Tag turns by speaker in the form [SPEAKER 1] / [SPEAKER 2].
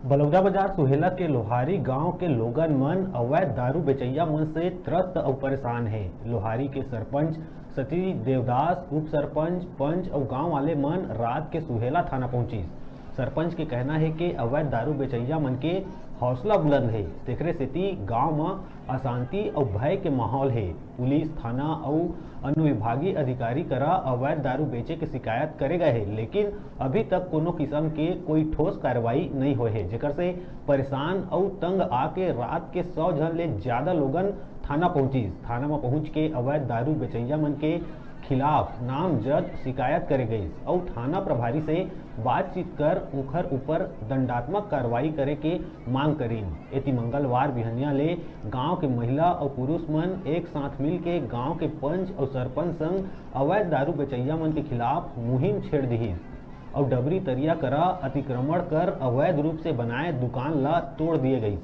[SPEAKER 1] बलौदा बाजार सुहेला के लोहारी गांव के लोगन मन अवैध दारू बेचैया मन से त्रस्त और परेशान है। लोहारी के सरपंच सती देवदास, उप सरपंच, पंच और गांव वाले मन रात के सुहेला थाना पहुंची। सरपंच के कहना है कि अवैध दारू बेचैया मन के हौसला बुलंद है, तेकरे सेती गांव में अशांति और भय के माहौल है। पुलिस थाना और अनुविभागीय अधिकारी करा अवैध दारू बेचे के शिकायत करे गए है, लेकिन अभी तक कोनो किस्म के कोई ठोस कार्रवाई नहीं हुए है, जेकर से परेशान और तंग आके रात के 100 जन ले ज्यादा लोगन थाना पहुंची। थाना में पहुंच के अवैध दारू बेचैया मन के खिलाफ नामजद शिकायत करे गई और थाना प्रभारी से बातचीत कर उखर ऊपर दंडात्मक कार्रवाई करे के मांग करी। एति मंगलवार बिहनिया ले गांव के महिला और पुरुष मन एक साथ मिल के गांव के पंच और सरपंच संग अवैध दारू बेचैया मन के खिलाफ मुहिम छेड़ दी और डबरी तरिया करा अतिक्रमण कर अवैध रूप से बनाए दुकान ला तोड़ दिए गई।